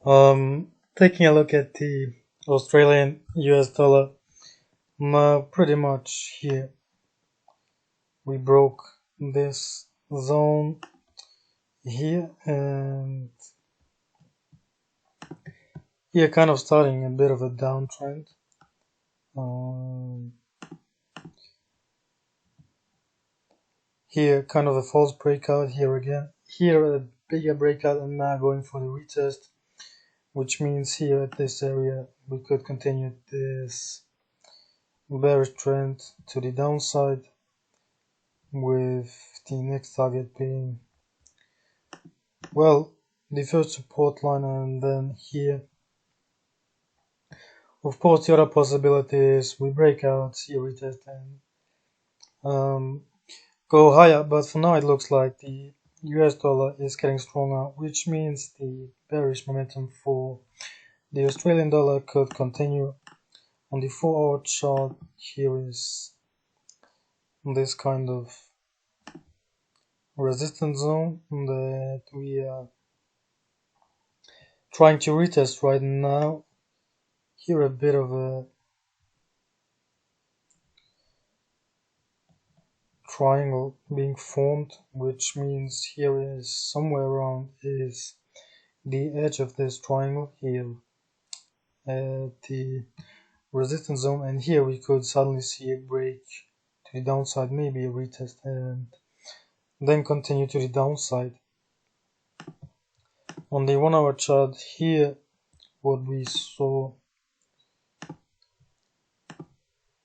Taking a look at the Australian US dollar, pretty much here we broke this zone here, and here kind of starting a bit of a downtrend. Here kind of a false breakout here again, here a bigger breakout, and now going for the retest, which means here at this area we could continue this bearish trend to the downside, with the next target being, well, the first support line, and then here. Of course, the other possibility is we break out, see a retest, and go higher, but for now it looks like the US dollar is getting stronger, which means the bearish momentum for the Australian dollar could continue. On the 4-hour chart, here is this kind of resistance zone that we are trying to retest right now. Here a bit of a triangle being formed, which means here is somewhere around is the edge of this triangle here at the resistance zone, and here we could suddenly see a break to the downside, maybe a retest, and then continue to the downside. On the 1-hour chart here, what we saw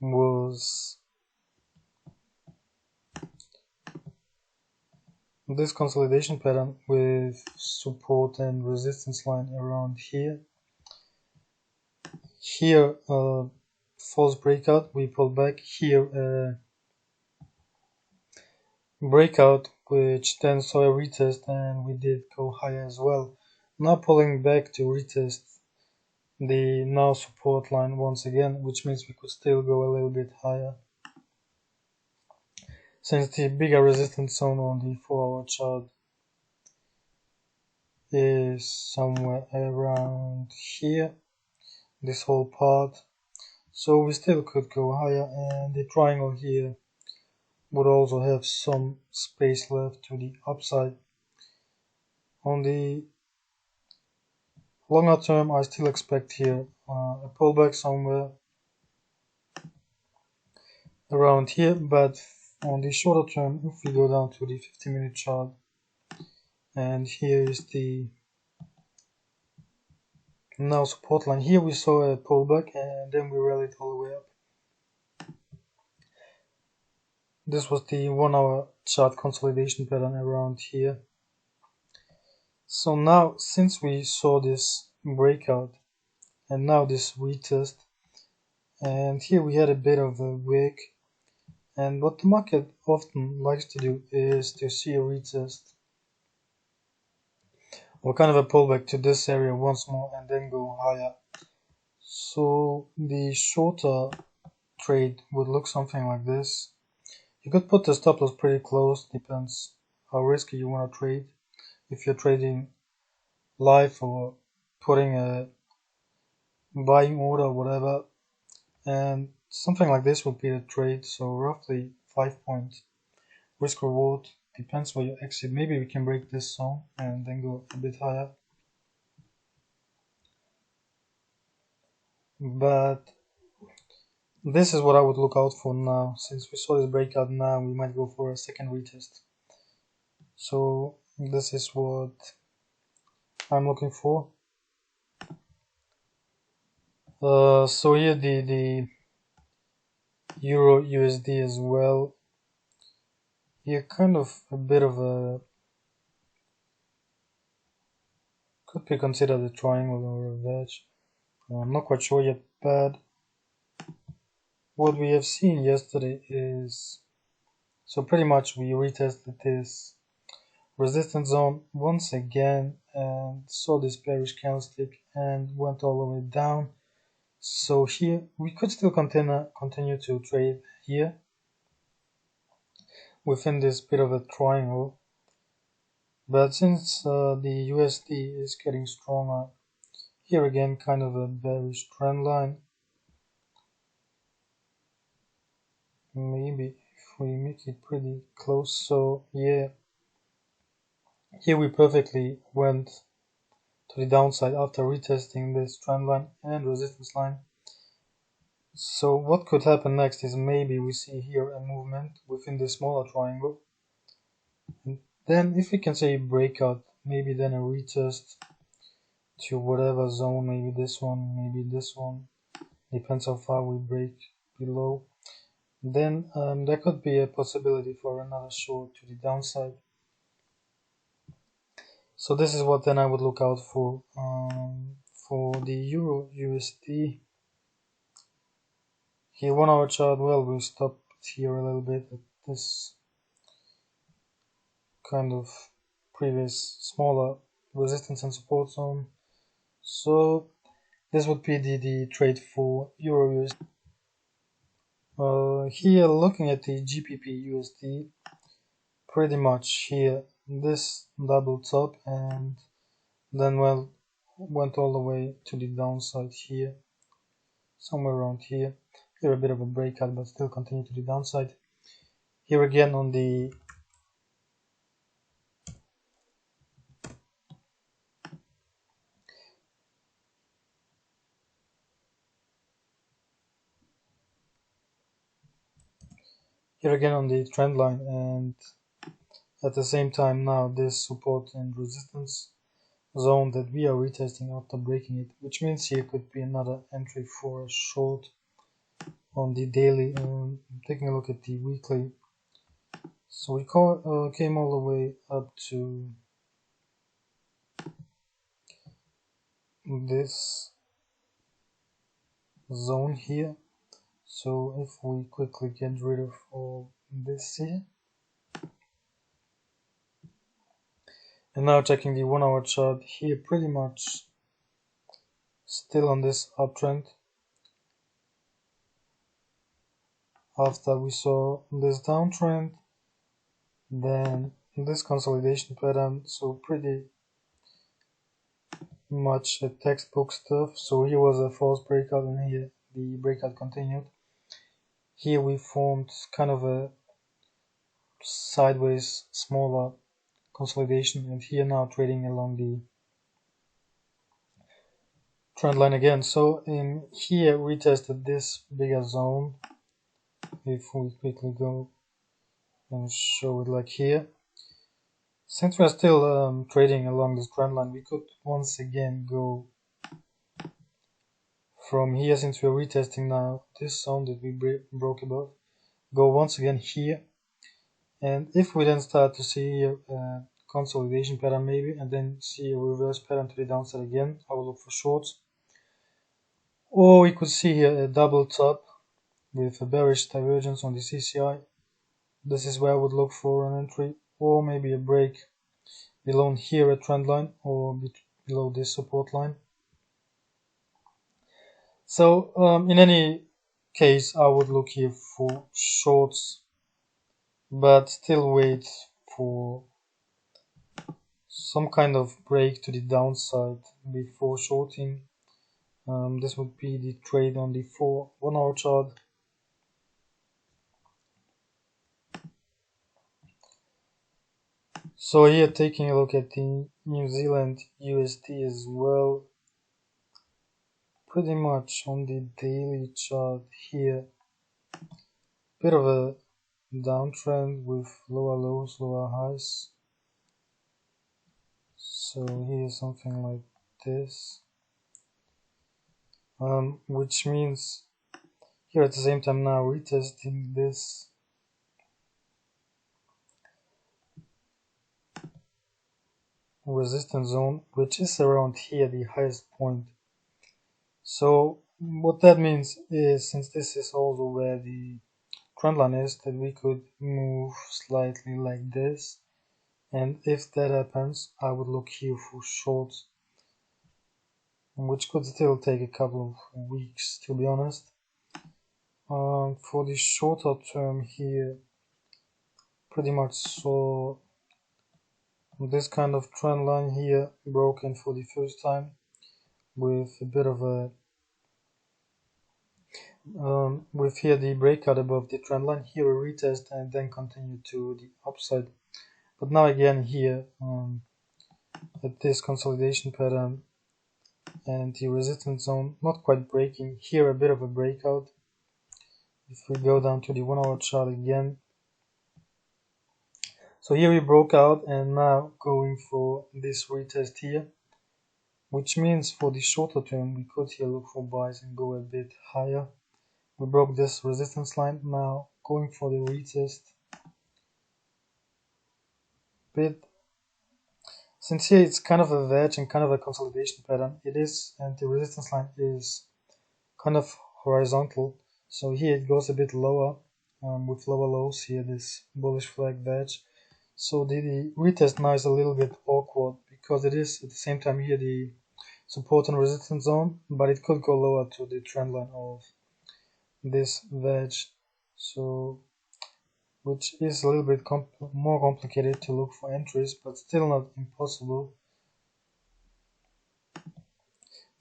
was this consolidation pattern with support and resistance line around here. Here false breakout, we pull back. Here breakout, which then saw a retest, and we did go higher as well. Now pulling back to retest the now support line once again, which means we could still go a little bit higher, since the bigger resistance zone on the 4-hour chart is somewhere around here, this whole part. So we still could go higher, and the triangle here would also have some space left to the upside. On the longer term, I still expect here a pullback somewhere around here, but on the shorter term, if we go down to the 50-minute chart, and here is the now support line, here we saw a pullback and then we rallied all the way up. This was the 1-hour chart consolidation pattern around here. So now, since we saw this breakout and now this retest, and here we had a bit of a wick, and what the market often likes to do is to see a retest or kind of a pullback to this area once more and then go higher. So the shorter trade would look something like this. You could put the stop loss pretty close, depends how risky you want to trade. If you're trading live or putting a buying order or whatever, and something like this would be the trade. So roughly 5 points risk reward, depends where you exit. Maybe we can break this zone and then go a bit higher, but this is what I would look out for now. Since we saw this breakout, now we might go for a second retest. So this is what I'm looking for. So here the Euro USD as well. Here kind of a bit of a, could be considered a triangle or a wedge. I'm not quite sure yet, but what we have seen yesterday is, so pretty much we retested this resistance zone once again and saw this bearish candlestick and went all the way down. So here we could still continue to trade here within this bit of a triangle, but since the USD is getting stronger, Here again, kind of a bearish trend line. Maybe if we make it pretty close, so yeah, here we perfectly went to the downside after retesting this trend line and resistance line. So what could happen next is maybe we see here a movement within the smaller triangle, and then if we can say breakout, maybe then a retest to whatever zone, maybe this one, depends how far we break below. Then there could be a possibility for another short to the downside. So this is what then I would look out for the Euro USD. Here 1 hour chart, well, we stopped here a little bit at this kind of previous smaller resistance and support zone. So this would be the trade for Euro USD. Here looking at the GBPUSD, pretty much here this double top and then well went all the way to the downside here, somewhere around here. Here a bit of a breakout, but still continue to the downside. Here again on the trend line, and at the same time now this support and resistance zone that we are retesting after breaking it, which means here could be another entry for a short on the daily. Taking a look at the weekly, so we came all the way up to this zone here. So if we quickly get rid of all this here, and now checking the 1 hour chart here, pretty much still on this uptrend after we saw this downtrend, then this consolidation pattern, so pretty much a textbook stuff. So here was a false breakout and here the breakout continued. Here we formed kind of a sideways smaller consolidation, and here now trading along the trend line again. So in here we tested this bigger zone. If we quickly go and show it like here, since we are still trading along this trend line, we could once again go from here, since we are retesting now this zone that we broke above, go once again here, and if we then start to see a consolidation pattern maybe, and then see a reverse pattern to the downside again, I will look for shorts. Or we could see here a double top with a bearish divergence on the CCI. This is where I would look for an entry, or maybe a break below here a trend line, or below this support line. So in any case, I would look here for shorts, but still wait for some kind of break to the downside before shorting. This would be the trade on the 1 hour chart. So here taking a look at the New Zealand USD as well, pretty much on the daily chart here, bit of a downtrend with lower lows, lower highs. So here something like this, which means here at the same time now retesting this resistance zone, which is around here, the highest point. So what that means is, since this is also where the trend line is, that we could move slightly like this, and if that happens, I would look here for shorts, which could still take a couple of weeks, to be honest. For the shorter term here, pretty much saw this kind of trend line here broken for the first time, with a bit of a with here the breakout above the trend line, here a retest and then continue to the upside. But now again here at this consolidation pattern and the resistance zone not quite breaking, here a bit of a breakout. If we go down to the 1 hour chart again, so here we broke out and now going for this retest here, which means for the shorter term we could here look for buys and go a bit higher. We broke this resistance line, now going for the retest. But since here it's kind of a wedge and kind of a consolidation pattern, it is, and the resistance line is kind of horizontal, so here it goes a bit lower with lower lows here, this bullish flag wedge. So the retest now is a little bit awkward because it is at the same time here the support and resistance zone, but it could go lower to the trend line of this wedge, so which is a little bit more complicated to look for entries, but still not impossible.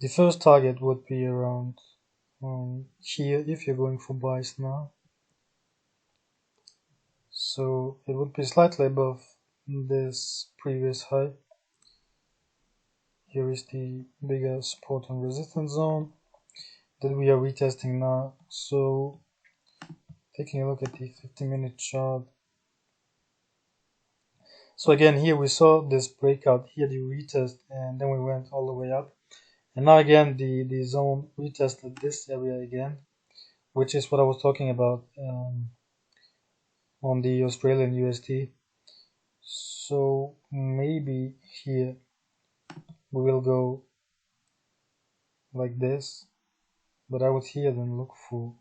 The first target would be around here if you're going for buys now. So it would be slightly above this previous high. Here is the bigger support and resistance zone that we are retesting now. So taking a look at the 15-minute chart. So again, here we saw this breakout, here the retest, and then we went all the way up. And now again, the zone retested this area again, which is what I was talking about on the Australian USD. So maybe here we will go like this, but I would here then look for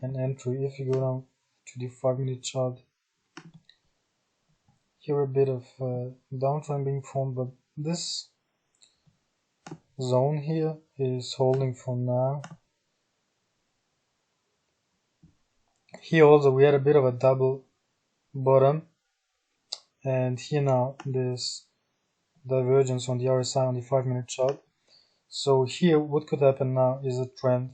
an entry. If you go down to the 5-minute chart, here a bit of downtrend being formed, but this zone here is holding for now. Here also we had a bit of a double bottom, and here now this divergence on the RSI on the 5-minute chart. So here what could happen now is a trend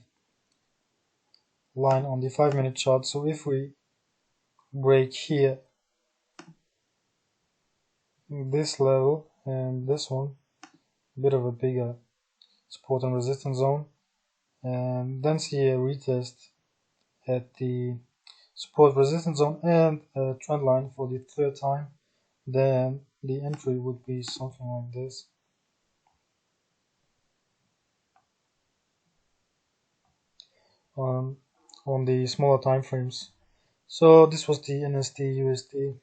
line on the 5-minute chart. So if we break here this level and this one, a bit of a bigger support and resistance zone, and then see a retest at the support resistance zone and a trend line for the third time, then the entry would be something like this. On the smaller time frames. So this was the NZD USD